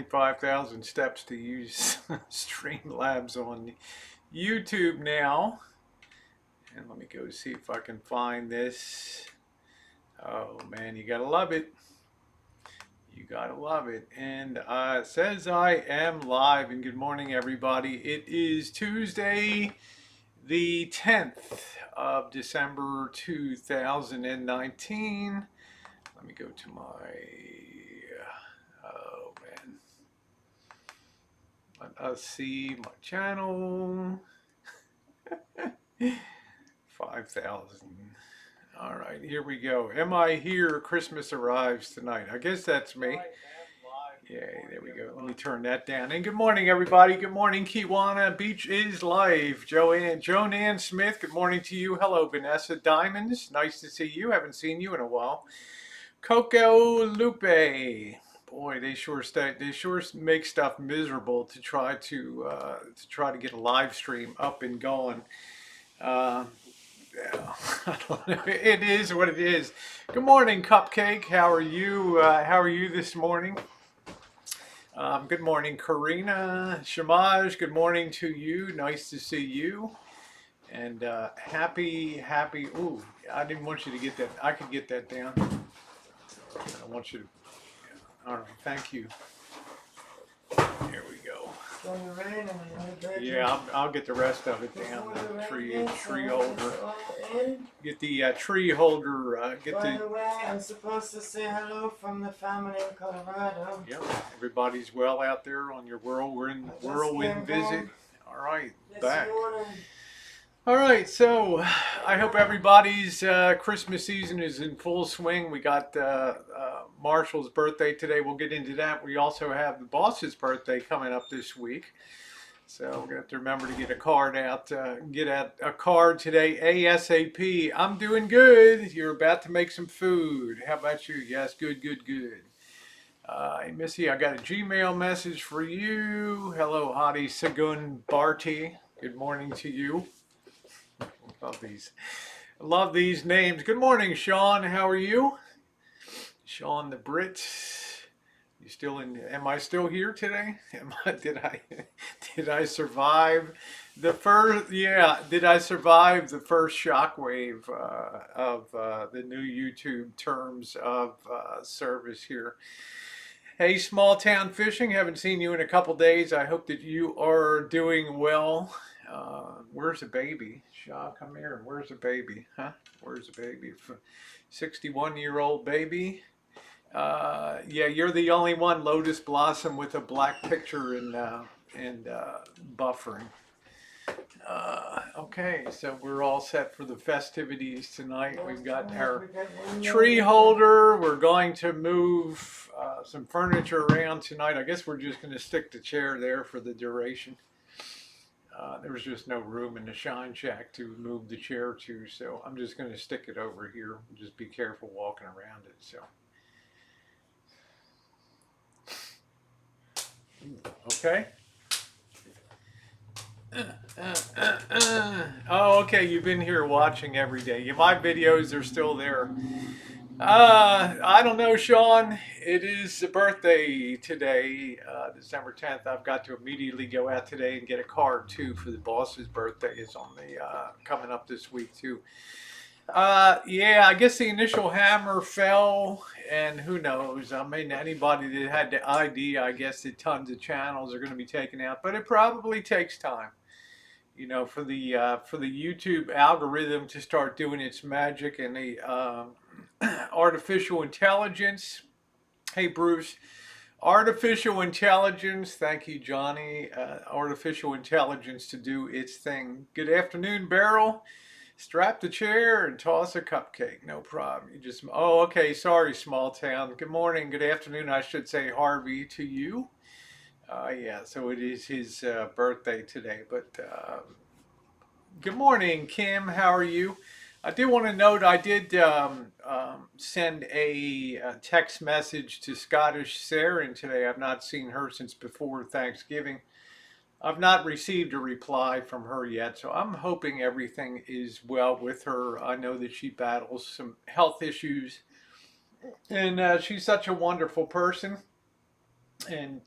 25,000 steps to use Streamlabs on YouTube now. And let me go see if I can find this. Oh man, you gotta love it. You gotta love it. And it says I am live, and good morning everybody. It is Tuesday the 10th of December 2019. Let me go to my, oh man, let us see my channel. 5,000. All right, here we go. Am I here? Christmas arrives tonight. I guess that's me. Yay, there we go. Let me turn that down. And good morning, everybody. Good morning, Kiwana. Beach is live. Joanne Smith, good morning to you. Hello, Vanessa Diamonds. Nice to see you. Haven't seen you in a while. Coco Lupe. Boy, they sure make stuff miserable to try to get a live stream up and going. Yeah, I don't know. It is what it is. Good morning, Cupcake. How are you? How are you this morning? Good morning, Karina. Shamaj, good morning to you. Nice to see you. And happy. Ooh, I didn't want you to get that. I could get that down. I want you to. All right, thank you. Here we go. Yeah, I'll get the rest of it down. The tree holder. Get the tree holder. By the way, I'm supposed to say hello from the family in Colorado. Yep, everybody's well out there on your whirlwind visit. All right, back. All right, so I hope everybody's Christmas season is in full swing. We got Marshall's birthday today. We'll get into that. We also have the boss's birthday coming up this week. So we're going to have to remember to get a card out, get out a card today, ASAP. I'm doing good. You're about to make some food. How about you? Yes, good. Hey, Missy, I got a Gmail message for you. Hello, Hadi Sagun Barty. Good morning to you. Love these names. Good morning, Sean. How are you? Sean the Brit. You still in? Am I still here today? Did I survive the first? Yeah, did I survive the first shockwave of the new YouTube terms of service here? Hey, small town fishing. Haven't seen you in a couple days. I hope that you are doing well. Where's the baby? Shaw, come here. Where's the baby? Huh? Where's the baby? 61-year-old baby. Yeah, you're the only one, Lotus Blossom, with a black picture and buffering. Okay, so we're all set for the festivities tonight. We've got our tree holder. We're going to move some furniture around tonight. I guess we're just going to stick the chair there for the duration. There was just no room in the Shine Shack to move the chair to, so I'm just going to stick it over here. Just be careful walking around it. So, okay. Oh, okay. You've been here watching every day. My videos are still there. I don't know, Sean. It is a birthday today, December 10th. I've got to immediately go out today and get a card too for the boss's birthday. Is on the coming up this week too. Yeah, I guess the initial hammer fell, and who knows? I mean, anybody that had the idea, I guess that tons of channels are going to be taken out, but it probably takes time. You know, for the YouTube algorithm to start doing its magic, and the artificial intelligence. Hey, Bruce. Artificial intelligence. Thank you, Johnny. Artificial intelligence to do its thing. Good afternoon, Beryl. Strap the chair and toss a cupcake. No problem. You just. Oh, okay. Sorry, small town. Good morning. Good afternoon. I should say, Harvey, to you. Yeah, so it is his birthday today. But good morning, Kim. How are you? I did want to note I did send a text message to Scottish Saren today. I've not seen her since before Thanksgiving. I've not received a reply from her yet, so I'm hoping everything is well with her. I know that she battles some health issues, and she's such a wonderful person. And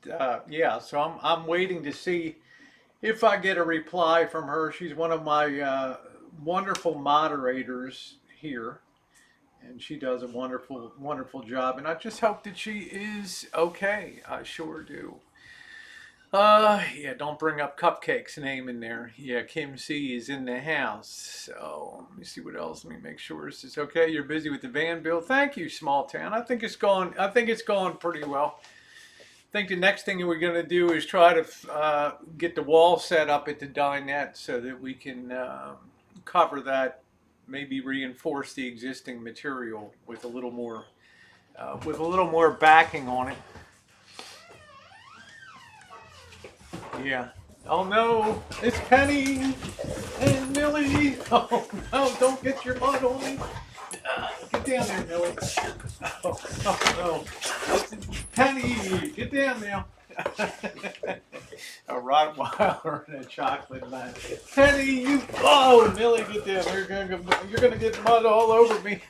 yeah, so I'm waiting to see if I get a reply from her. She's one of my wonderful moderators here, and she does a wonderful job. And I just hope that she is okay. I sure do. Yeah, don't bring up Cupcake's name in there. Yeah, Kim C is in the house. So let me see what else. Let me make sure this is okay. You're busy with the van bill. Thank you, small town. I think it's going. I think it's going pretty well. I think the next thing we're going to do is try to get the wall set up at the dinette so that we can cover that. Maybe reinforce the existing material with a little more backing on it. Yeah. Oh no, it's Penny and Millie. Oh no, don't get your mud on me. Get down there, Millie. Oh no. Penny, get down now. A Rottweiler and a chocolate man. Penny, you. Oh, Millie, get down. You're gonna get mud all over me.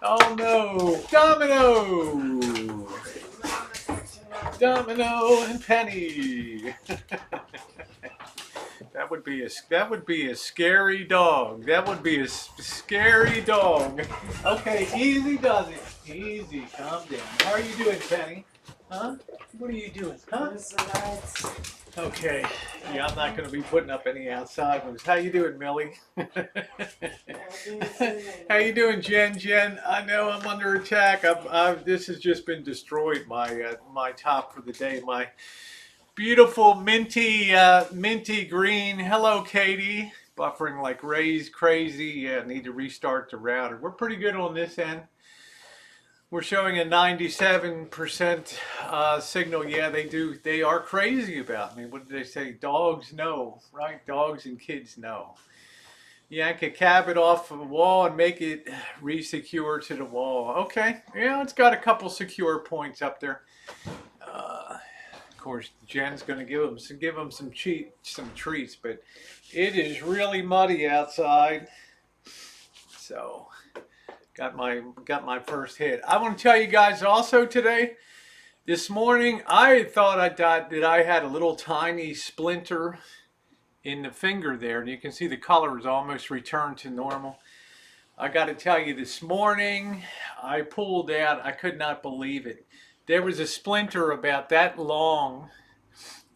Oh no. Domino. Domino and Penny. That would be a scary dog. That would be a scary dog. Okay, easy does it. Easy, calm down. How are you doing, Penny? Huh? What are you doing? Huh? Okay. Yeah, I'm not going to be putting up any outside ones. How you doing, Millie? How you doing, Jen? Jen, I know I'm under attack. This has just been destroyed. My top for the day. My beautiful minty green. Hello, Katie. Buffering like Ray's crazy. Yeah, need to restart the router. We're pretty good on this end. We're showing a 97% signal. Yeah, they do. They are crazy about me. What did they say? Dogs know, right? Dogs and kids know. Yank a cabinet off of the wall and make it re-secure to the wall. Okay. Yeah, it's got a couple secure points up there. Of course, Jen's going to give them some treats, but it is really muddy outside. So got my first hit. I want to tell you guys also today, this morning, I thought that I had a little tiny splinter in the finger there, and you can see the color is almost returned to normal. I got to tell you, this morning I pulled out. I could not believe it. There was a splinter about that long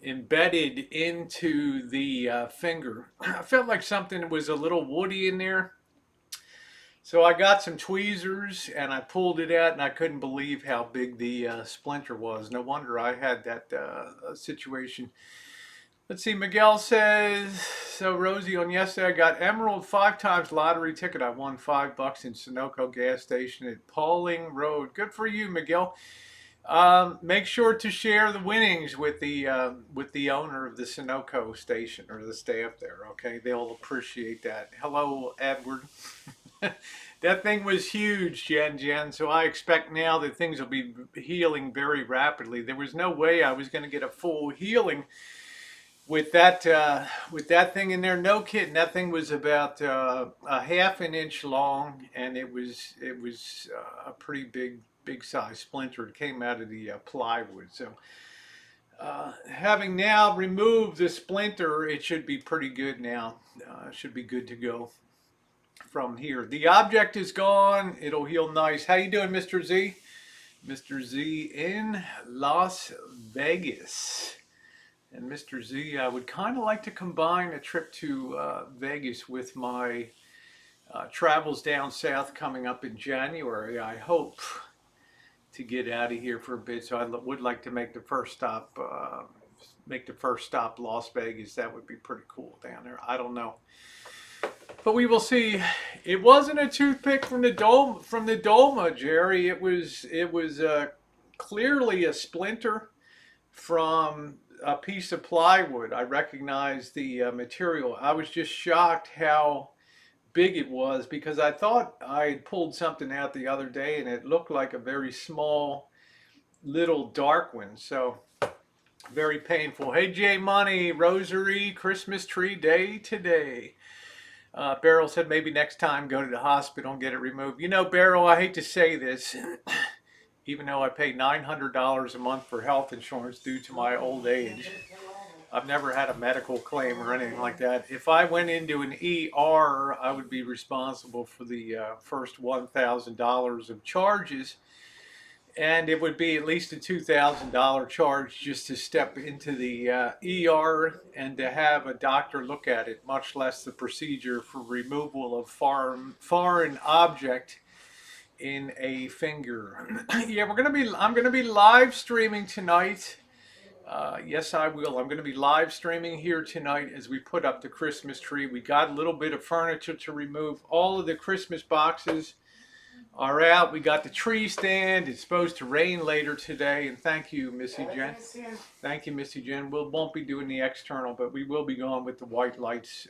embedded into the finger. I felt like something was a little woody in there. So I got some tweezers and I pulled it out, and I couldn't believe how big the splinter was. No wonder I had that situation. Let's see, Miguel says, so Rosie, on yesterday I got Emerald 5 times lottery ticket. I won $5 in Sunoco gas station at Pauling Road. Good for you, Miguel. Make sure to share the winnings with the owner of the Sunoco station or the staff there. Okay, they'll appreciate that. Hello, Edward. That thing was huge, Jen. So I expect now that things will be healing very rapidly. There was no way I was going to get a full healing with that thing in there. No kidding. That thing was about a half an inch long, and it was a pretty big size splinter. It came out of the plywood. So having now removed the splinter, it should be pretty good now. It should be good to go from here. The object is gone. It'll heal nice. How you doing, Mr. Z? Mr. Z in Las Vegas. And Mr. Z, I would kind of like to combine a trip to Vegas with my travels down south coming up in January. I hope to get out of here for a bit, so I would like to make the first stop Las Vegas. That would be pretty cool down there. I don't know, but we will see. It wasn't a toothpick from the Dolma, Jerry. It was clearly a splinter from a piece of plywood. I recognized the material. I was just shocked how big it was, because I thought I pulled something out the other day and it looked like a very small little dark one. So very painful. Hey, J Money, Rosary, Christmas tree day today. Beryl said maybe next time go to the hospital and get it removed. You know, Beryl, I hate to say this. even though I pay $900 a month for health insurance due to my old age. I've never had a medical claim or anything like that. If I went into an ER, I would be responsible for the first $1,000 of charges, and it would be at least a $2,000 charge just to step into the ER and to have a doctor look at it, much less the procedure for removal of foreign object in a finger. Yeah, I'm gonna be live streaming tonight. Yes, I will. I'm going to be live streaming here tonight as we put up the Christmas tree. We got a little bit of furniture to remove. All of the Christmas boxes are out. We got the tree stand. It's supposed to rain later today. And thank you, Missy Jen. Thank you, Missy Jen. We won't be doing the external, but we will be going with the white lights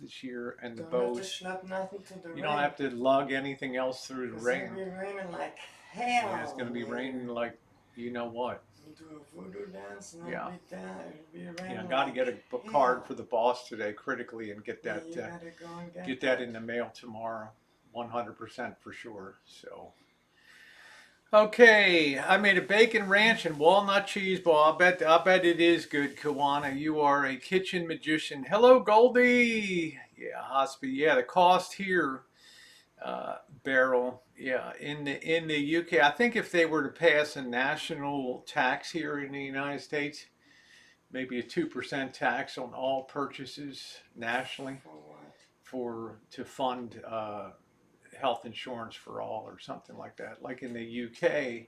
this year and the bows. You don't have to lug anything else through the rain. It's going to be raining like hell. Yeah, it's going to be raining like you know what. Do a voodoo dance and Yeah. it'll be Yeah, got to get a card for the boss today critically and get that get that in the mail tomorrow, 100% for sure. So, okay, I made a bacon ranch and walnut cheese ball. I bet it is good, Kawana. You are a kitchen magician. Hello, Goldie. Yeah, Hospi. Yeah, the cost here. Barrel, yeah, in the UK, I think if they were to pass a national tax here in the United States, maybe a 2% tax on all purchases nationally to fund health insurance for all or something like that. Like in the UK,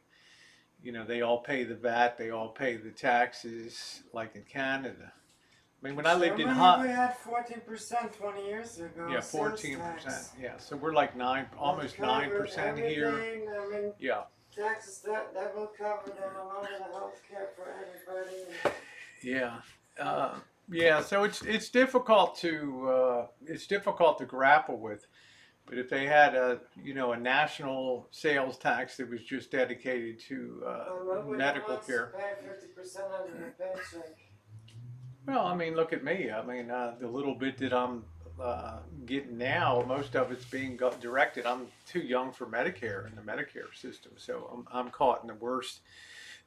they all pay the VAT, they all pay the taxes, like in Canada. I mean, when I lived in we had 14% 20 years ago. Yeah, 14%. Yeah, so we're like almost 9% here. I mean, yeah. Taxes that will cover them along with the health care for everybody. Yeah. Yeah. So it's difficult to grapple with. But if they had a national sales tax that was just dedicated to medical care. Pay 50% of your paycheck. Well, I mean, look at me. I mean, the little bit that I'm getting now, most of it's being directed. I'm too young for Medicare in the Medicare system, so I'm caught in the worst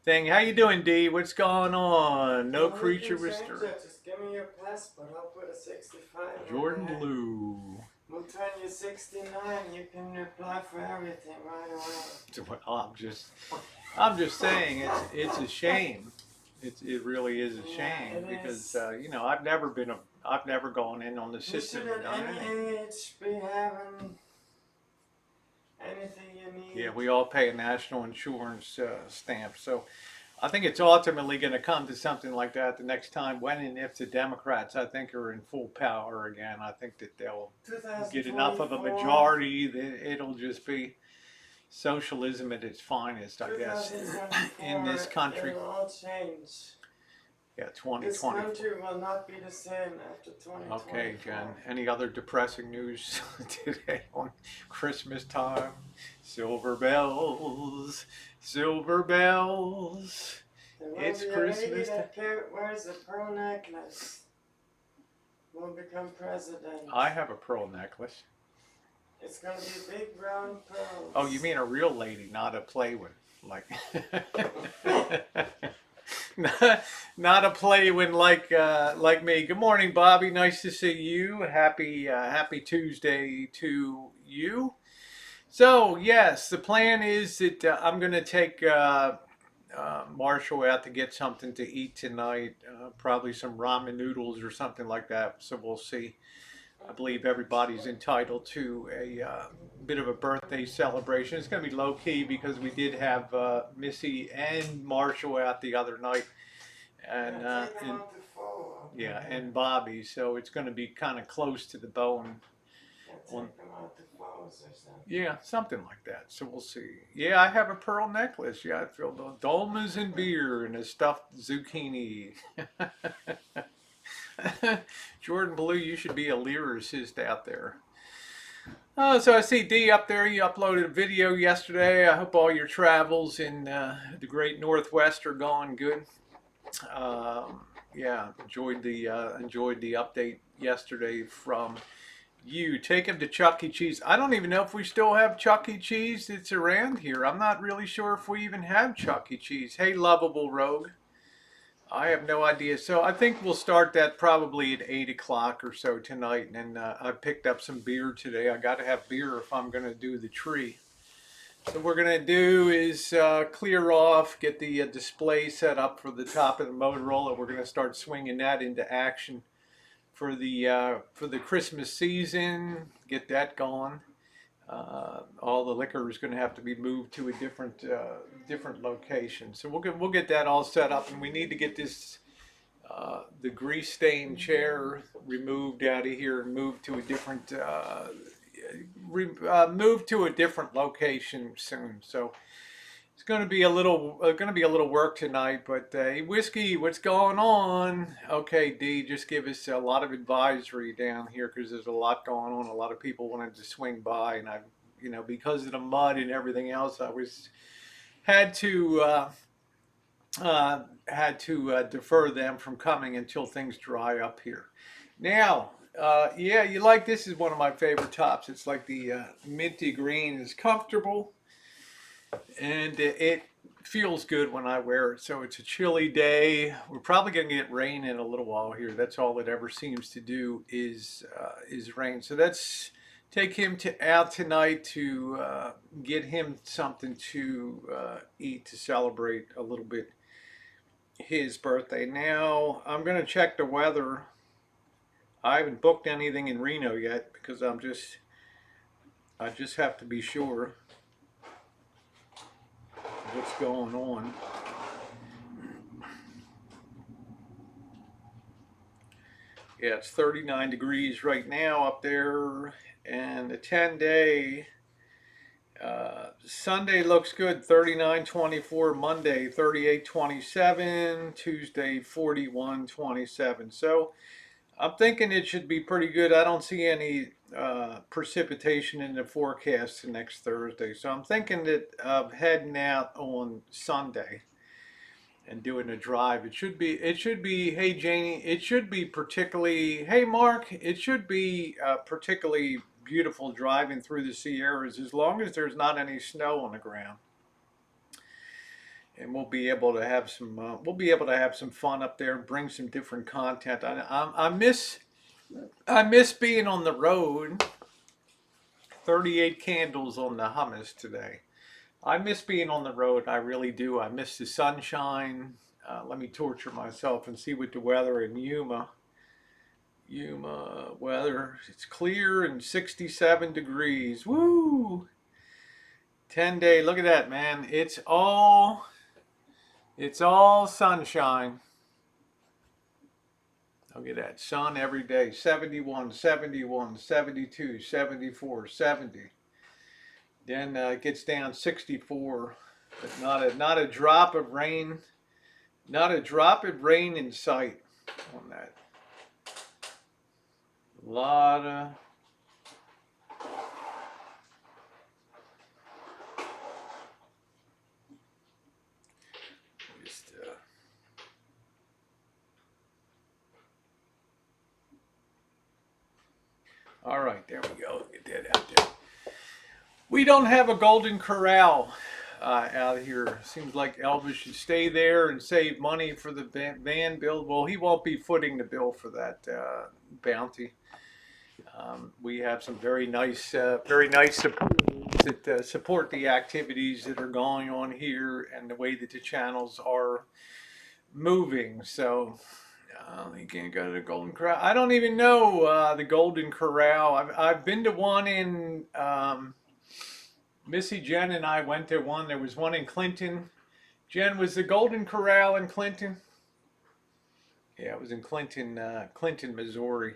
thing. How you doing, D? What's going on? No creature restraint. Just give me your passport. I'll put a 65. Jordan Blue. We'll turn you 69. You can apply for everything right away. Well, I'm just saying it's a shame. It really is a shame because I've never gone in on the system and done anything. Age be having anything you need. Yeah, we all pay a national insurance stamp, so I think it's ultimately going to come to something like that the next time when and if the Democrats, I think, are in full power again. I think that they'll get enough of a majority that it'll just be socialism at its finest, I guess, in this country. It'll all change. Yeah, 2020. This country will not be the same after 2020. Okay, Jen. Any other depressing news today on Christmas time? Silver bells, silver bells. It's Christmas time. Wears a pearl necklace will become president. I have a pearl necklace. It's going to be big brown pearls. Oh, you mean a real lady, not a play one. Like, not a play one like me. Good morning, Bobby. Nice to see you. Happy Tuesday to you. So, yes, the plan is that I'm going to take Marshall out to get something to eat tonight. Probably some ramen noodles or something like that. So we'll see. I believe everybody's entitled to a bit of a birthday celebration. It's going to be low key because we did have Missy and Marshall out the other night, and and Bobby. So it's going to be kind of close to the bone. Yeah, something like that. So we'll see. Yeah, I have a pearl necklace. Yeah, I feel dolmas and beer and a stuffed zucchini. Jordan Blue, you should be a lyricist out there. So I see D up there. You uploaded a video yesterday. I hope all your travels in the great Northwest are going good. Yeah, enjoyed the update yesterday from You take him to Chuck E. Cheese. I don't even know if we still have Chuck E. Cheese that's around here. I'm not really sure if we even have Chuck E. Cheese. Hey, lovable rogue. I have no idea. So I think we'll start that probably at 8 o'clock or so tonight. And I picked up some beer today. I got to have beer if I'm going to do the tree. So what we're going to do is clear off, get the display set up for the top of the Motorola. We're going to start swinging that into action for the Christmas season. Get that going. All the liquor is going to have to be moved to a different location. So we'll get that all set up, and we need to get this the grease stained chair removed out of here and moved to a different location soon. So it's going to be a little work tonight, but hey, Whiskey, what's going on? Okay, D, just give us a lot of advisory down here because there's a lot going on. A lot of people wanted to swing by, and because of the mud and everything else, I was had to defer them from coming until things dry up here. Now, yeah, you like this is one of my favorite tops. It's like the minty green is comfortable and it feels good when I wear it. So it's a chilly day. We're probably going to get rain in a little while here. That's all it ever seems to do is rain. So let's take him out tonight to get him something to eat to celebrate a little bit his birthday. Now I'm going to check the weather. I haven't booked anything in Reno yet because I just have to be sure what's going on. Yeah, it's 39 degrees right now up there, and the 10-day Sunday looks good. 39.24. Monday 38.27. Tuesday 41.27. So I'm thinking it should be pretty good. I don't see any precipitation in the forecast next Thursday. So I'm thinking that of heading out on Sunday and doing a drive. It should be, hey Janie, it should be particularly, hey Mark, it should be particularly beautiful driving through the Sierras as long as there's not any snow on the ground. And we'll be able to have some fun up there and bring some different content. I miss being on the road. 38 candles on the hummus today. I miss being on the road. I really do. I miss the sunshine. Let me torture myself and see what the weather in Yuma weather. It's clear and 67 degrees. Woo! 10-day. Look at that, man. It's all sunshine. Look at that. Sun every day. 71, 71, 72, 74, 70. Then it gets down 64, but not a drop of rain. Not a drop of rain in sight on that. A lot of just all right, there we go. Get that out there. We don't have a golden corral out here. Seems like Elvis should stay there and save money for the van build. Well, he won't be footing the bill for that bounty. We have some very nice supporters that support the activities that are going on here and the way that the channels are moving. So you can't go to the Golden Corral. I don't even know the Golden Corral. I've been to one in Missy, Jen, and I went to one. There was one in Clinton. Jen, was the Golden Corral in Clinton? Yeah, it was in Clinton, Missouri.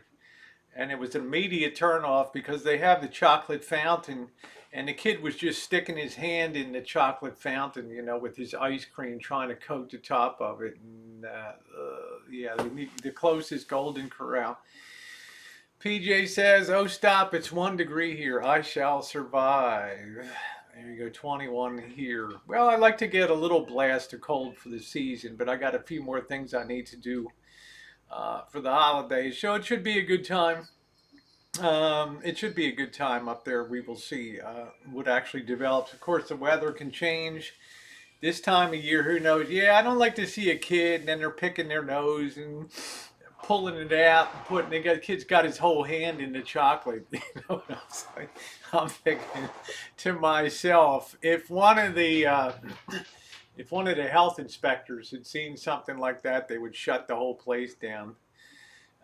And it was an immediate turnoff because they have the chocolate fountain, and the kid was just sticking his hand in the chocolate fountain, with his ice cream, trying to coat the top of it. And yeah, the closest Golden Corral. PJ says, "Oh, stop! It's 1 degree here. I shall survive." There you go, 21 here. Well, I like to get a little blast of cold for the season, but I got a few more things I need to do for the holidays, so it should be a good time. It should be a good time up there. We will see what actually develops. Of course, the weather can change this time of year. Who knows? Yeah, I don't like to see a kid and then they're picking their nose and pulling it out and putting. They got kid's got his whole hand in the chocolate. You know what I'm saying? I'm thinking to myself, if one of the health inspectors had seen something like that, they would shut the whole place down.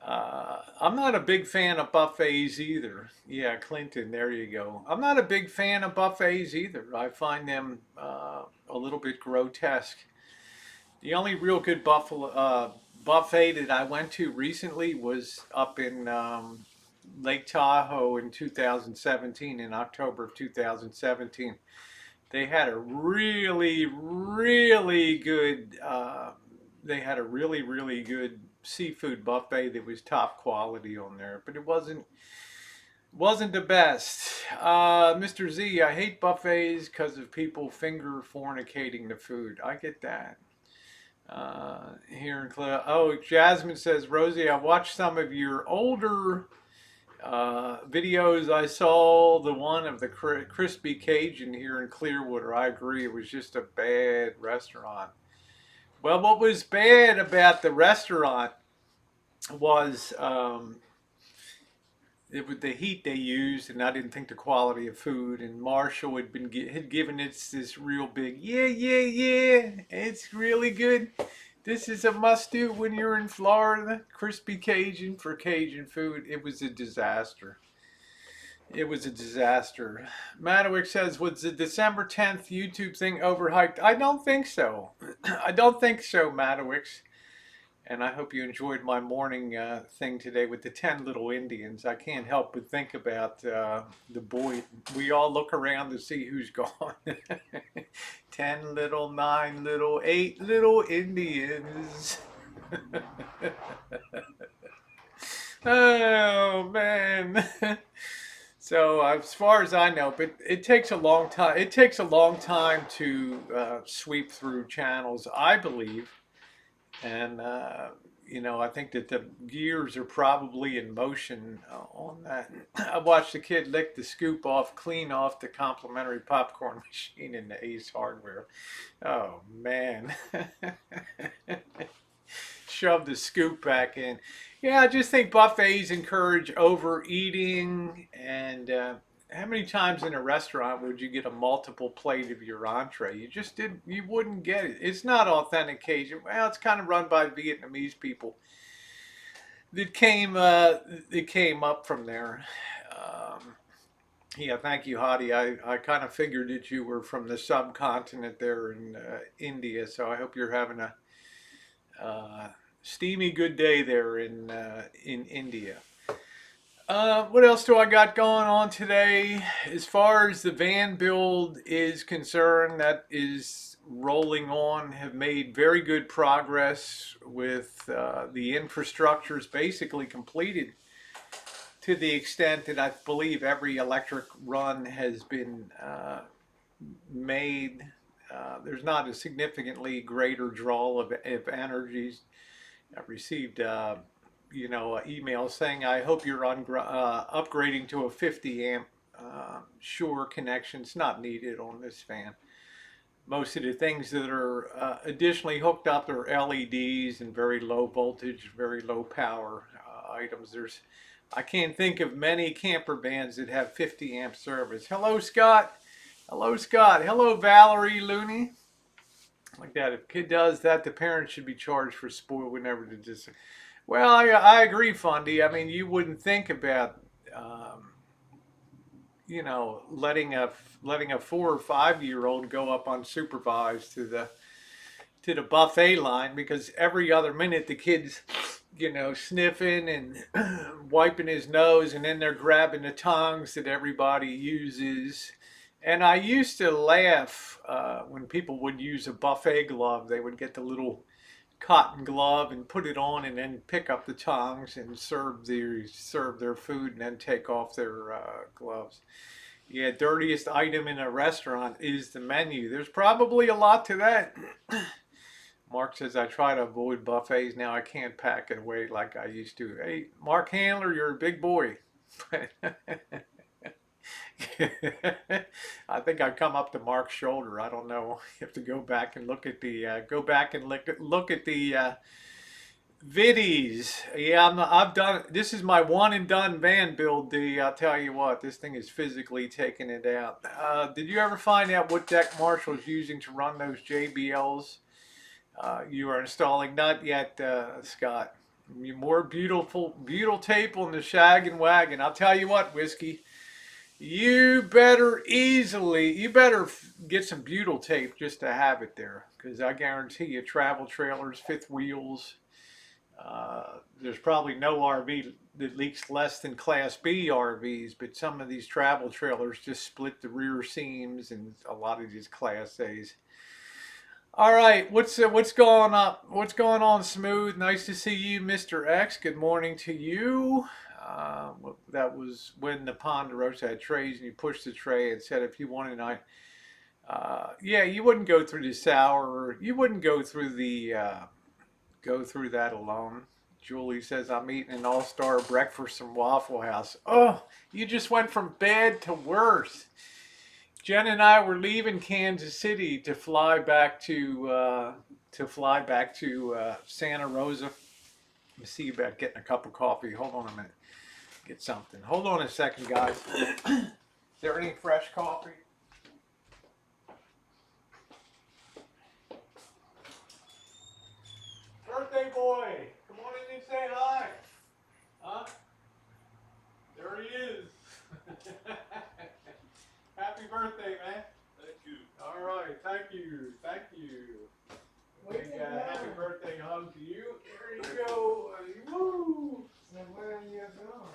I'm not a big fan of buffets either. Yeah, Clinton, there you go. I'm not a big fan of buffets either. I find them a little bit grotesque. The only real good buffet that I went to recently was up in Lake Tahoe in 2017, in October of 2017. They had a really good seafood buffet that was top quality on there, but it wasn't the best. Mr. Z, I hate buffets because of people finger fornicating the food. I get that. Here in Cleo. Oh, Jasmine says, Rosie, I watched some of your older videos. I saw the one of the crispy Cajun here in Clearwater. I agree, it was just a bad restaurant. Well, what was bad about the restaurant was it was the heat they used, and I didn't think the quality of food. And Marshall had given it this real big, yeah, it's really good. This is a must do when you're in Florida. Crispy Cajun for Cajun food. It was a disaster. It was a disaster. Madawick says, was the December 10th YouTube thing overhyped? I don't think so. I don't think so, Madawicks. And I hope you enjoyed my morning thing today with the 10 little Indians. I can't help but think about the boy. We all look around to see who's gone. 10 little, 9 little, 8 little Indians. Oh, man. So as far as I know, but it takes a long time. It takes a long time to sweep through channels, I believe, and I think that the gears are probably in motion on that. I watched the kid lick the scoop off, clean off the complimentary popcorn machine in the Ace Hardware. Oh man. Shove the scoop back in. Yeah, I just think buffets encourage overeating. And how many times in a restaurant would you get a multiple plate of your entree? You just didn't. You wouldn't get it. It's not authentic Cajun. Well, it's kind of run by Vietnamese people that came up from there. Um, yeah, thank you, Hadi. I kind of figured that you were from the subcontinent there in India, so I hope you're having a uh, steamy good day there in India. What else do I got going on today? As far as the van build is concerned, that is rolling on. Have made very good progress with the infrastructures basically completed to the extent that I believe every electric run has been made. There's not a significantly greater draw of energies. I've received, emails saying, I hope you're upgrading to a 50 amp Shure connection. It's not needed on this fan. Most of the things that are additionally hooked up are LEDs and very low voltage, very low power items. I can't think of many camper vans that have 50 amp service. Hello, Scott. Hello, Scott. Hello, Valerie Looney. Like that. If a kid does that, the parents should be charged for spoil whenever to just. Well, I agree, Fundy. I mean, you wouldn't think about, um, letting a 4 or 5 year old go up unsupervised to the buffet line because every other minute the kid's, sniffing and wiping his nose, and then they're grabbing the tongs that everybody uses. And I used to laugh when people would use a buffet glove. They would get the little cotton glove and put it on, and then pick up the tongs and serve their food, and then take off their gloves. Yeah, dirtiest item in a restaurant is the menu. There's probably a lot to that. Mark says, I try to avoid buffets now. I can't pack it away like I used to. Hey, Mark Handler, you're a big boy. I think I come up to Mark's shoulder. I don't know. You have to go back and look at the look at the viddies. Yeah, I've done. This is my one and done van build. I'll tell you what, this thing is physically taking it out. Did you ever find out what deck Marshall's using to run those JBLs you are installing? Not yet, Scott. More beautiful tape on the shag and wagon. I'll tell you what, Whiskey. You better get some butyl tape just to have it there, because I guarantee you, travel trailers, fifth wheels. There's probably no RV that leaks less than Class B RVs, but some of these travel trailers just split the rear seams, and a lot of these Class A's. All right, what's going on? What's going on, Smooth? Nice to see you, Mr. X. Good morning to you. That was when the Ponderosa had trays, and you pushed the tray and said if you wanted, yeah, you wouldn't go through the sour. You wouldn't go through that alone. Julie says I'm eating an all-star breakfast from Waffle House. Oh, you just went from bad to worse. Jen and I were leaving Kansas City to fly back to Santa Rosa. Let me see about getting a cup of coffee. Hold on a minute. Get something. Hold on a second, guys. Is there any fresh coffee? Birthday boy, come on in and say hi. Huh? There he is. Happy birthday, man. Thank you. All right, thank you. Big happy birthday hug to you. There you go. Woo! So where are you going?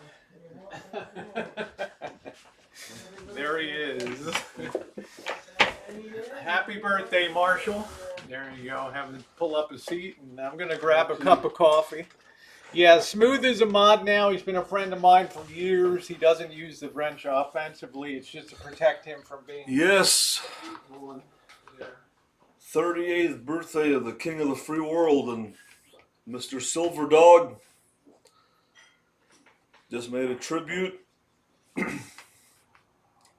There he is. Happy birthday, Marshall. There you go. Have him pull up a seat, and I'm going to grab a cup of coffee. Yeah, Smooth is a mod now. He's been a friend of mine for years. He doesn't use the wrench offensively. It's just to protect him from being... Yes. Yeah. 38th birthday of the King of the Free World, and Mr. Silver Dog just made a tribute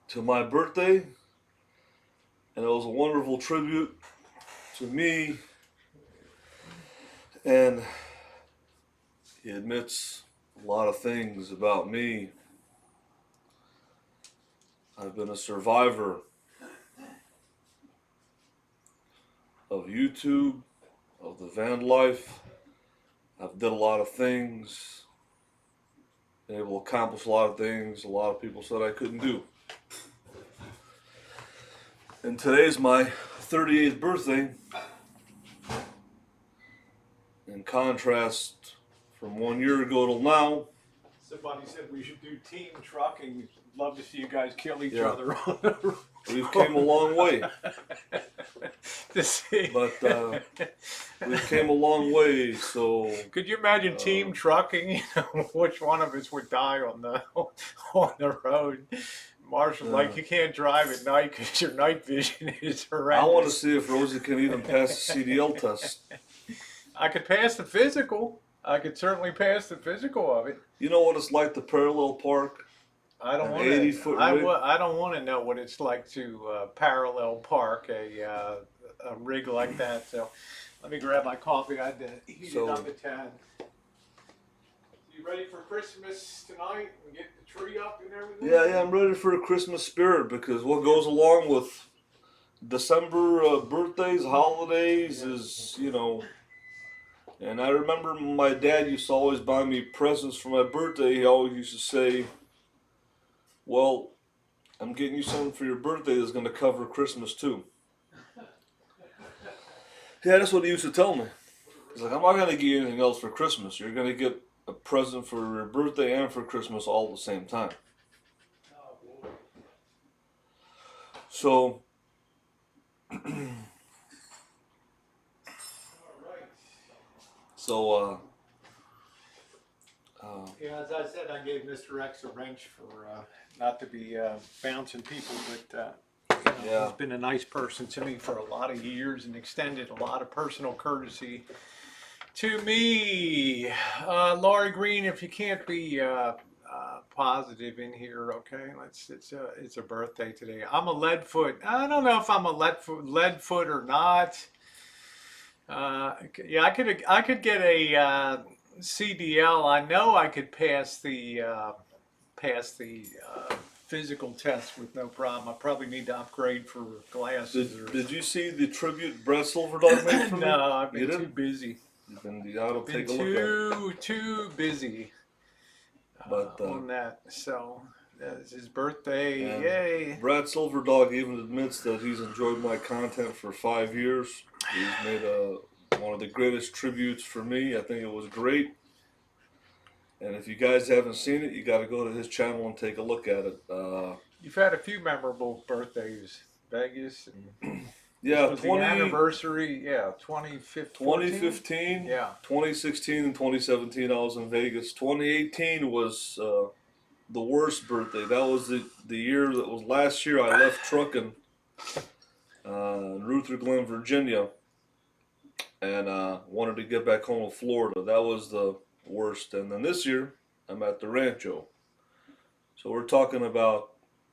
to my birthday, and it was a wonderful tribute to me, and he admits a lot of things about me. I've been a survivor of YouTube, of the van life. I've did a lot of things, been able to accomplish a lot of things a lot of people said I couldn't do. And today's my 38th birthday. In contrast, from 1 year ago till now, Somebody said we should do team trucking. Love to see you guys kill each Yeah. other on the road. we've came a long way. To see. But we've came a long way, so Could you imagine team trucking? You know, which one of us would die on the road? Marshall's like, you can't drive at night because your night vision is horrendous. I want to see if Rosie can even pass the CDL test. I could pass the physical. I could certainly pass the physical of it. You know what it's like to parallel park? I don't An want 80-foot to. rig? I don't want to know what it's like to parallel park a rig like that. So, let me grab my coffee. I did heat it up at 10. You ready for Christmas tonight? And get the tree up and everything. Yeah, I'm ready for the Christmas spirit, because what goes along with December birthdays, holidays is, and I remember my dad used to always buy me presents for my birthday. He always used to say, well, I'm getting you something for your birthday that's going to cover Christmas too. Yeah, that's what he used to tell me. He's like, I'm not going to give you anything else for Christmas. You're going to get a present for your birthday and for Christmas all at the same time. So, yeah, as I said, I gave Mr. X a wrench for not to be bouncing people, but yeah. he's been a nice person to me for a lot of years and extended a lot of personal courtesy to me. Laurie Green, if you can't be positive in here. Okay, it's a birthday today. I'm a lead foot. I don't know if I'm a lead foot or not. Yeah, I could get a CDL. I know I could pass the physical test with no problem. I probably need to upgrade for glasses. Did you see the tribute Brett Silverdog made for me? No, I've You been too didn't? busy. You ought to take a look at it. Too busy But on that. So that's his birthday. and Yay! Brad Silverdog even admits that he's enjoyed my content for 5 years. He's made one of the greatest tributes for me. I think it was great. And if you guys haven't seen it, you got to go to his channel and take a look at it. You've had a few memorable birthdays, Vegas. Yeah, This was the anniversary. Yeah, 2015, Yeah. 2016, and 2017. I was in Vegas. 2018 was the worst birthday. That was the year that was last year. I left trucking in Ruther Glen, Virginia, and wanted to get back home to Florida. That was the worst. And then this year, I'm at the Rancho. So we're talking about,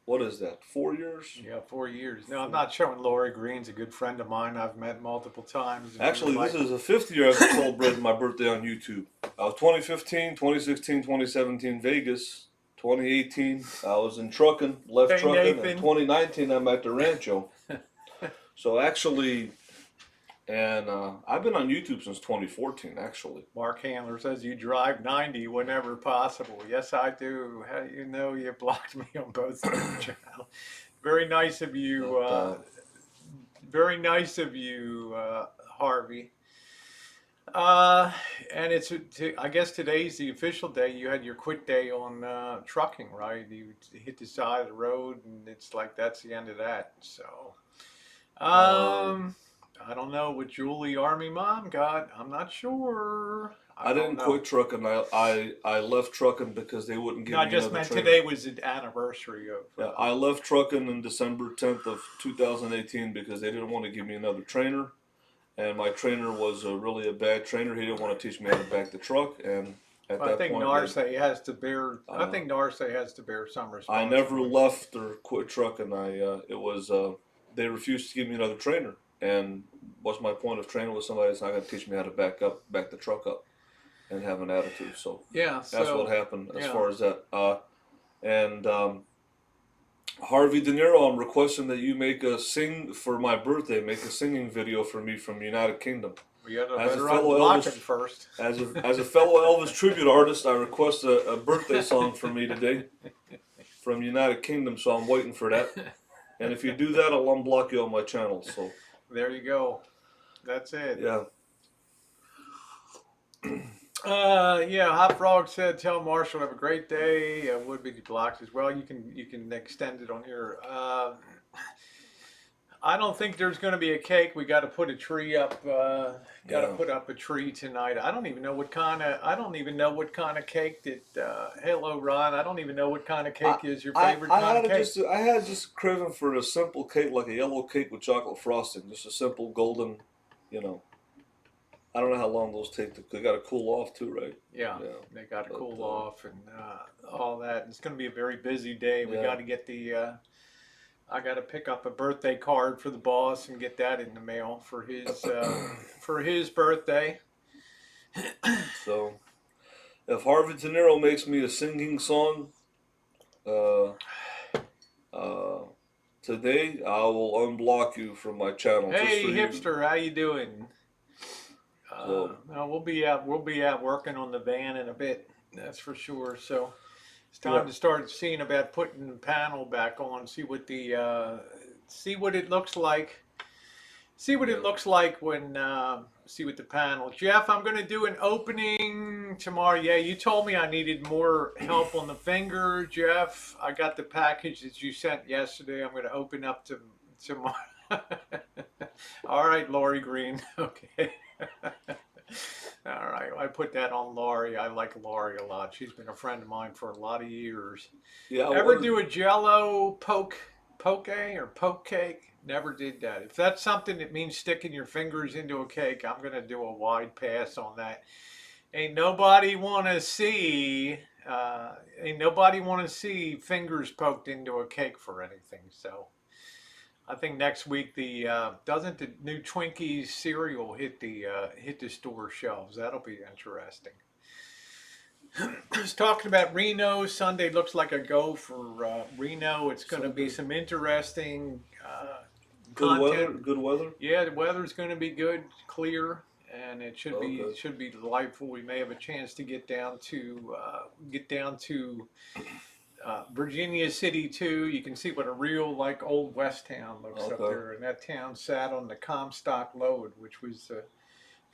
what is that, 4 years? Yeah, 4 years. No, I'm not showing Lori Green's a good friend of mine. I've met multiple times. Actually, this is the 5th year I've celebrated my birthday on YouTube. I was 2015, 2016, 2017 Vegas. 2018 I was in trucking, left Hey, trucking. Nathan. And 2019 I'm at the Rancho. So actually, and I've been on YouTube since 2014 actually. Mark Handler says you drive 90 whenever possible. Yes, I do. How do you know you blocked me on both of your channels? Very nice of you. Very nice of you, Harvey. And I guess today's the official day. You had your quit day on trucking, right? You hit the side of the road, and it's like that's the end of that. So, I don't know what Julie Army Mom got. I'm not sure. I didn't quit trucking. I left trucking because they wouldn't give No, me I just another meant trainer. today was the anniversary of. Yeah, I left trucking in December 10th of 2018 because they didn't want to give me another trainer. And my trainer was really a bad trainer. He didn't want to teach me how to back the truck. And at that I think point, Narse has to bear. I think Narse has to bear some I responsibility. never left or quit trucking. They refused to give me another trainer. And what's my point of training with somebody that's not going to teach me how to back the truck up and have an attitude? So Yeah, that's what happened as far as that. Harvey De Niro, I'm requesting that you make a singing video for me from United Kingdom. We got As a better fellow unblock Elvis- it first. As a fellow Elvis tribute artist, I request a birthday song for me today from United Kingdom. So I'm waiting for that. And if you do that, I'll unblock you on my channel. So There you go. That's it. yeah. Yeah. Hot Frog said, "Tell Marshall have a great day." Would be blocked as well. You can extend it on here. I don't think there's going to be a cake. We got to put a tree up. Got to put up a tree tonight. I don't even know what kind of cake that. Hello, Ron. I don't even know what kind of cake is your favorite kind of cake. I had just a craving for a simple cake, like a yellow cake with chocolate frosting, just a simple golden, I don't know how long those take. They got to cool off too, right? Yeah, they got to cool off and all that. It's going to be a very busy day. We got to get the. I got to pick up a birthday card for the boss and get that in the mail for his birthday. So, if Harvey De Niro makes me a singing song, today I will unblock you from my channel. Hey, just for hipster, how you doing? So, No, we'll be out working on the van in a bit. That's for sure. So. It's time to start seeing about putting the panel back on. See what it looks like. See what it looks like when see what the panel. Jeff, I'm going to do an opening tomorrow. Yeah, you told me I needed more help on the finger, Jeff. I got the package that you sent yesterday. I'm going to open up tomorrow. All right, Lori Green. Okay. All right, I put that on Laurie. I like Laurie a lot. She's been a friend of mine for a lot of years. yeah. Ever do a Jello poke cake? Never did that. If that's something that means sticking your fingers into a cake, I'm gonna do a wide pass on that. Ain't nobody wanna see Ain't nobody want to see fingers poked into a cake for anything. So I think next week the doesn't the new Twinkies cereal hit the store shelves. That'll be interesting. Just talking about Reno. Sunday looks like a go for Reno. It's going to be Sunday. some interesting Good weather. content. Good weather. Yeah, the weather's going to be good, clear, and it Okay. should be delightful. We may have a chance to get down to Virginia City too. You can see what a real like old West town looks up Okay. there, and that town sat on the Comstock lode, which was the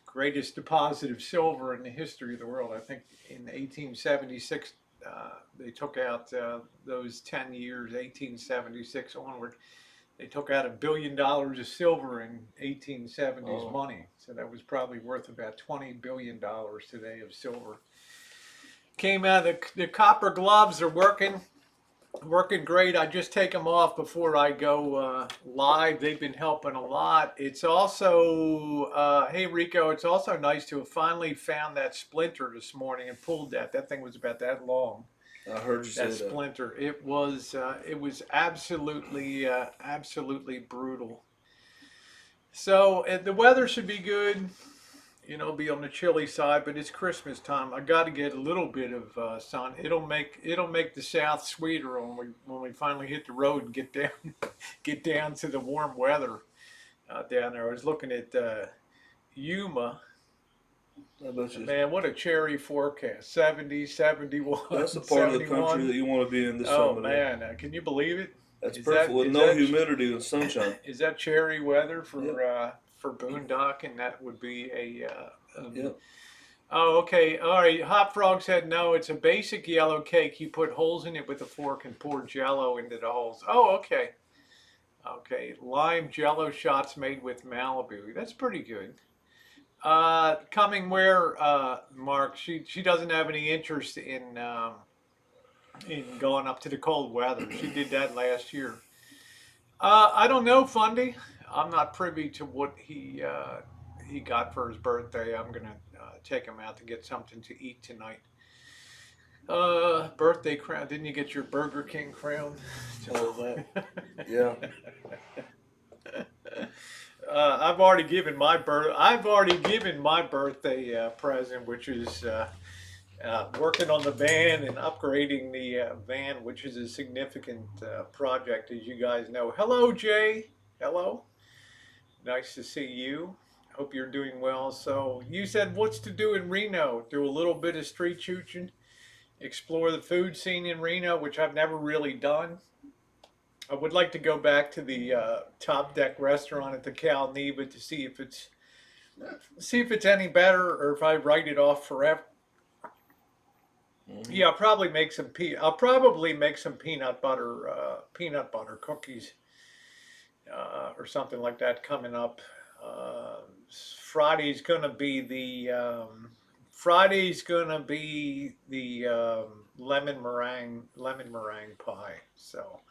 greatest deposit of silver in the history of the world. I think in 1876 they took out those 10 years, 1876 onward. They took out $1 billion of silver in 1870s Oh. money, so that was probably worth about $20 billion today of silver. Came out. The copper gloves are working great. I just take them off before I go live. They've been helping a lot. It's also, hey Rico, it's also nice to have finally found that splinter this morning and pulled that. That thing was about that long. I heard you say That that. splinter. It was absolutely brutal. So the weather should be good. You know, be on the chilly side, but it's Christmas time. I got to get a little bit of sun. It'll make the South sweeter when we finally hit the road and get down get down to the warm weather down there. I was looking at Yuma. I bet you. Man, what a cherry forecast. 70, 71, That's the part of the country 71. that you want to be in this Oh summer. man, can you believe it? That's Is perfect that- with is no that- humidity and sunshine. Is that cherry weather for Yep. for boondocking? That would be Yep. Oh, okay. All right. Hot Frog said no. It's a basic yellow cake. You put holes in it with a fork and pour Jello into the holes. Oh, okay. Okay. Lime Jello shots made with Malibu. That's pretty good. Coming where, Mark? She doesn't have any interest in going up to the cold weather. She did that last year. I don't know, Fundy. I'm not privy to what he got for his birthday. I'm gonna take him out to get something to eat tonight. Birthday crown. Didn't you get your Burger King crown? Yeah. I've already given my birthday present, which is working on the van and upgrading the van, which is a significant project, as you guys know. Hello, Jay. Hello. Nice to see you. Hope you're doing well. So you said what's to do in Reno? Do a little bit of street shooting, explore the food scene in Reno, which I've never really done. I would like to go back to the Top Deck restaurant at the Cal Neva to see if it's any better or if I write it off forever. Mhm. Yeah, I'll probably make some peanut butter cookies or something like that coming up. Friday's gonna be the lemon meringue pie. So,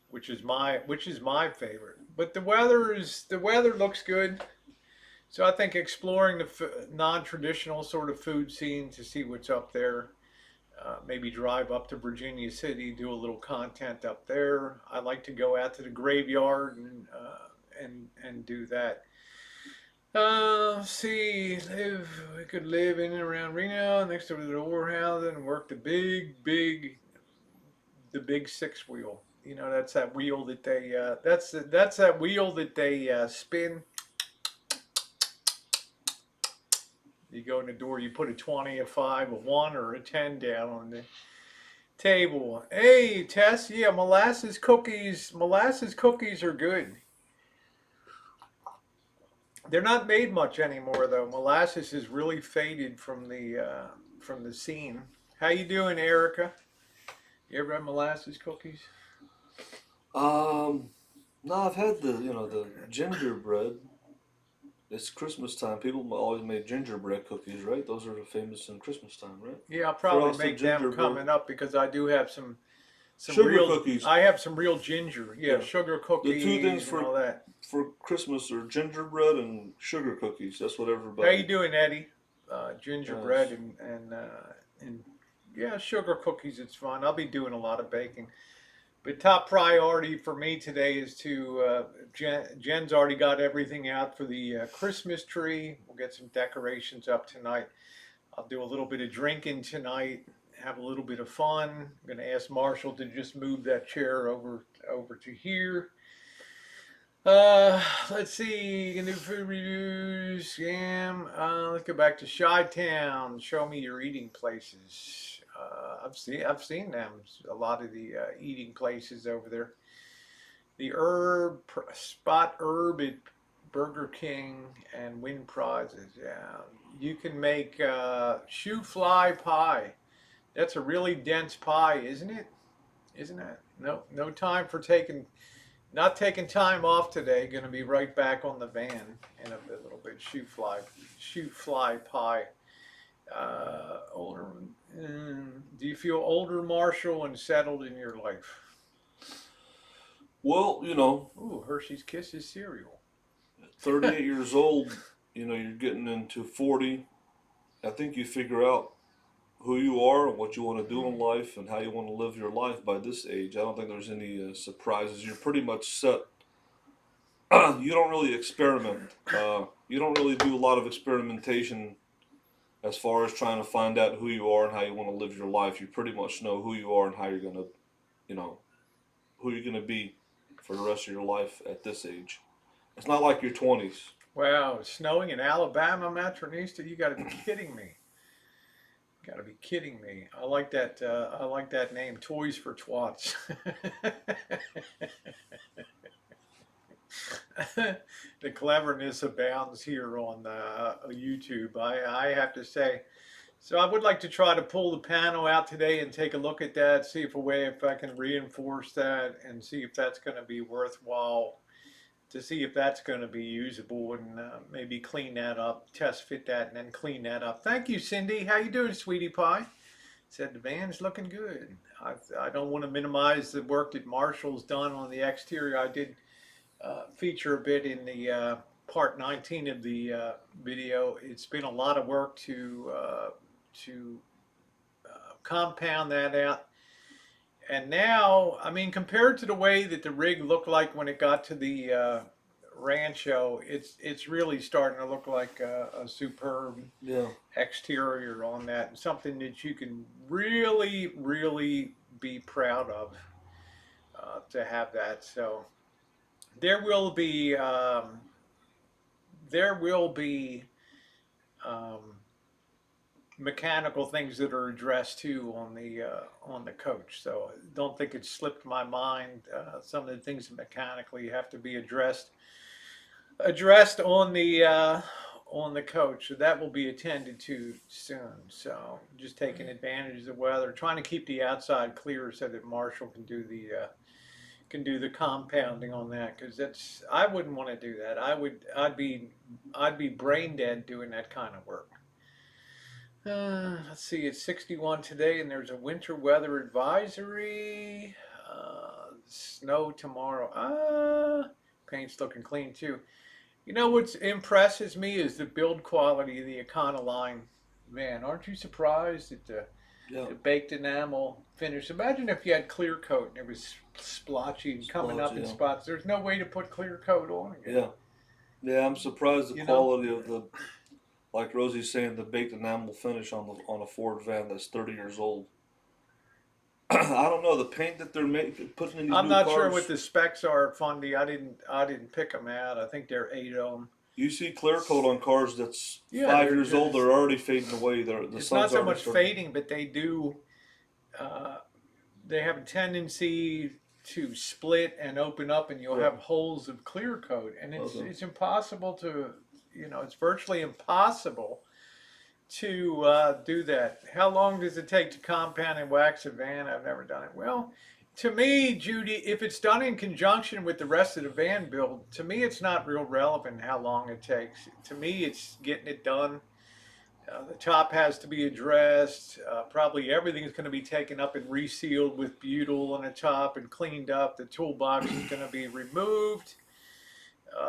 which is my favorite. But the weather looks good. So I think exploring the non-traditional sort of food scene to see what's up there. Maybe drive up to Virginia City, do a little content up there. I like to go out to the graveyard and do that. See, we could live in and around Reno, next to the warehouse, and work the big six wheel. You know, that's that wheel that they that's that wheel that they spin. You go in the door, you put a 20, a 5, a 1, or a 10 down on the table. Hey, Tess, yeah, molasses cookies are good. They're not made much anymore though. Molasses has really faded from the scene. How you doing, Erica? You ever had molasses cookies? No, I've had the gingerbread. It's Christmas time. People always make gingerbread cookies, right? Those are famous in Christmas time, right? Yeah, I'll probably Frosted make them gingerbread. coming up because I do have some Sugar real cookies. I have some real ginger. Yeah, Yeah. sugar cookies The two things and all that. for Christmas are gingerbread and sugar cookies. That's what How everybody. you doing, Eddie? Gingerbread Yes. and Yeah, sugar cookies, it's fun. I'll be doing a lot of baking. But top priority for me today is to, Jen's already got everything out for the Christmas tree. We'll get some decorations up tonight. I'll do a little bit of drinking tonight, have a little bit of fun. I'm going to ask Marshall to just move that chair over to here. Let's see. You can do food reviews. Scam. Let's go back to Chi-Town. Show me your eating places. I've seen them. A lot of the eating places over there. The Spot Herb at Burger King and win prizes. Yeah, you can make shoe fly pie. That's a really dense pie, isn't it? Isn't it? No, no time for not taking time off today. Going to be right back on the van in a little bit. Shoot fly pie. Older. Do you feel older, Marshall, and settled in your life? Well, Ooh, Hershey's Kisses cereal. 38 years old, you're getting into 40. I think you figure out who you are and what you want to do in life and how you want to live your life by this age. I don't think there's any surprises. You're pretty much set. You don't really experiment. You don't really do a lot of experimentation as far as trying to find out who you are and how you want to live your life. You pretty much know who you are and how you're gonna, you know, who you're gonna be for the rest of your life at this age. It's not like your 20s. Wow, it's snowing in Alabama, Matronista. You got to be kidding me. Got to be kidding me. I like that. I like that name, Toys for Twats. The cleverness abounds here on YouTube. I have to say. So I would like to try to pull the panel out today and take a look at that, see if I can reinforce that, and see if that's going to be worthwhile. To see if that's going to be usable, and maybe clean that up, test fit that, and then clean that up. Thank you, Cindy. How you doing, sweetie pie? Said the van's looking good. I don't want to minimize the work that Marshall's done on the exterior. I did feature a bit in the part 19 of the video. It's been a lot of work to compound that out. And now, I mean, compared to the way that the rig looked like when it got to the Rancho, it's really starting to look like a superb Yeah. exterior on that. Something that you can really, really be proud of to have that. So there will be there will be um, mechanical things that are addressed too on the coach. So don't think it slipped my mind. Some of the things that mechanically have to be addressed on the coach. So that will be attended to soon. So just taking advantage of the weather, trying to keep the outside clear so that Marshall can do the compounding on that, because that's I wouldn't want to do that. I'd be brain dead doing that kind of work. Let's see, it's 61 today, and there's a winter weather advisory. Snow tomorrow. Paint's looking clean too. You know what impresses me is the build quality of the Econoline. Man, aren't you surprised at Yeah. the baked enamel finish? Imagine if you had clear coat and it was splotchy and coming up in Yeah. spots. There's no way to put clear coat on again. Yeah. Yeah, I'm surprised the You know? quality of like Rosie's saying, the baked enamel finish on a Ford van that's 30 years old. I don't know the paint that they're putting in these I'm new not cars. sure what the specs are, Fundy. I didn't pick them out. I think they're 8 of them. You see clear coat on cars that's Yeah, 5 years old. They're already fading away. The it's sun's not so already much starting. fading, but they do. Uh, they have a tendency to split and open up, and you'll Yeah. have holes of clear coat, and Okay. it's impossible to, it's virtually impossible to do that. How long does it take to compound and wax a van? I've never done it. Well, to me, Judy, if it's done in conjunction with the rest of the van build, to me, it's not real relevant how long it takes. To me, it's getting it done. The top has to be addressed. Probably everything's going to be taken up and resealed with butyl on the top and cleaned up. The toolbox is going to be removed.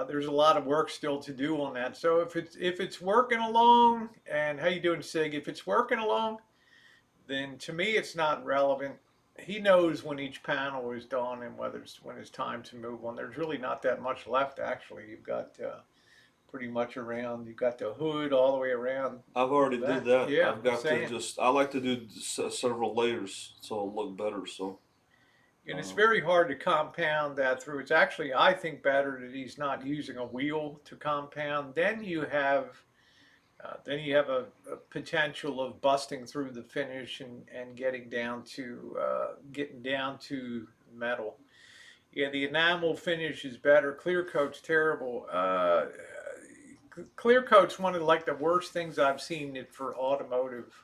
There's a lot of work still to do on that. So if it's working along, and how you doing, Sig? If it's working along, then to me it's not relevant. He knows when each panel is done and whether it's when it's time to move on. There's really not that much left actually. You've got pretty much around. You've got the hood all the way around. I've already did that. Yeah, I've got to saying. just. I like to do several layers so it'll look better. So. And it's very hard to compound that through. It's actually, I think, better that he's not using a wheel to compound. Then you have a potential of busting through the finish and getting down to metal. Yeah, the enamel finish is better. Clear coat's terrible. Clear coat's one of like the worst things I've seen it for automotive.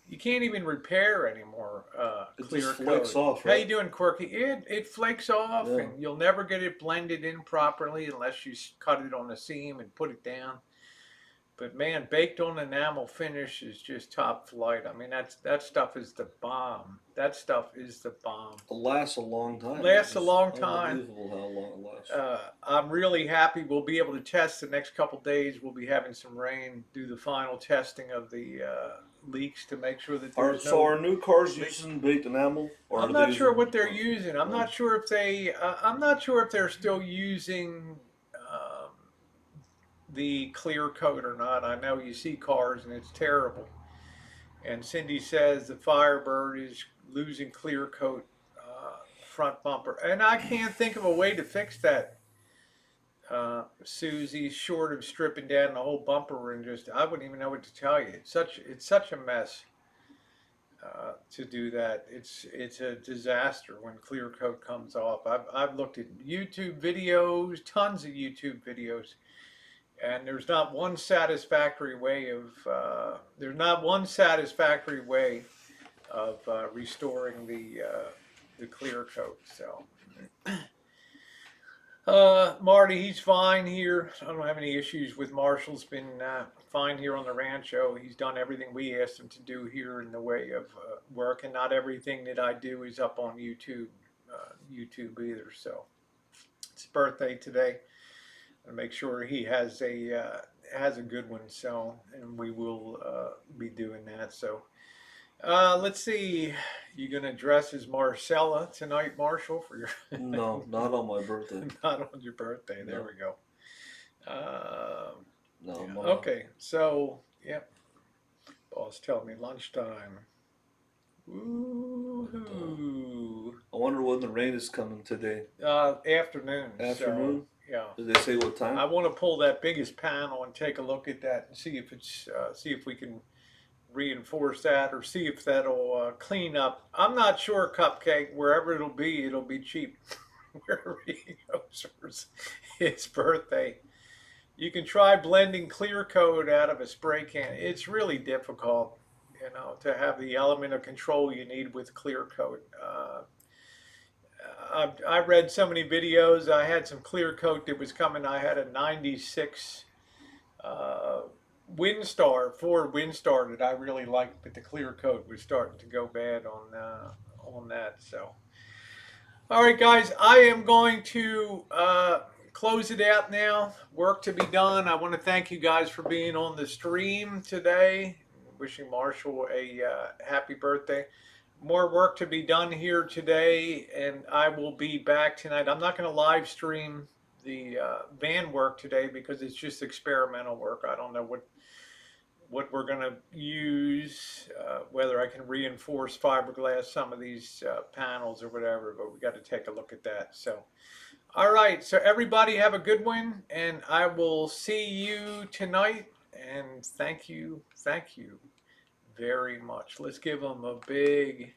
You can't even repair anymore. It Clear just flakes coat. off, How right? you doing, Quirky? It flakes off, Yeah. and you'll never get it blended in properly unless you cut it on the seam and put it down. But man, baked on enamel finish is just top flight. I mean, that stuff is the bomb. That stuff is the bomb. It lasts a long time. Lasts It's a just long time. unbelievable how long it lasts. I'm really happy. We'll be able to test the next couple days. We'll be having some rain. Do the final testing of the leaks to make sure that there's So are new cars using baked enamel? Or I'm are not they sure using, what they're using. I'm not sure if they. I'm not sure if they're still using the clear coat or not. I know you see cars and it's terrible. And Cindy says the Firebird is losing clear coat front bumper, and I can't think of a way to fix that. Susie, short of stripping down the whole bumper and just, I wouldn't even know what to tell you. It's such a mess to do that. It's a disaster when clear coat comes off. I've looked at YouTube videos, tons of YouTube videos, and there's not one satisfactory way of restoring the clear coat. So. Marty, he's fine here. I don't have any issues with Marshall's been fine here on the rancho. He's done everything we asked him to do here in the way of work, and not everything that I do is up on YouTube either. So it's his birthday today. And make sure he has a good one. So, and we will be doing that. So. Let's see. You gonna dress as Marcella tonight, Marshall, for your? No, not on my birthday. Not on your birthday. There No. we go. No. Yeah. Okay. So, yep. Boss telling me lunchtime. Woohoo! I wonder when the rain is coming today. Afternoon. Afternoon? So, yeah. Did they say what time? I want to pull that biggest panel and take a look at that and see if we can reinforce that or see if that'll clean up. I'm not sure, Cupcake. Wherever it'll be cheap. Wherever he goes for his birthday. You can try blending clear coat out of a spray can. It's really difficult, to have the element of control you need with clear coat. I read so many videos. I had some clear coat that was coming. I had a 96 Ford Windstar that I really liked, but the clear coat was starting to go bad on that. So, all right, guys, I am going to close it out now. Work to be done. I want to thank you guys for being on the stream today. Wishing Marshall a happy birthday. More work to be done here today, and I will be back tonight. I'm not going to live stream the van work today because it's just experimental work. I don't know what we're going to use, whether I can reinforce fiberglass some of these panels or whatever, but we got to take a look at that. So, all right, so everybody have a good one, and I will see you tonight, and thank you very much. Let's give them a big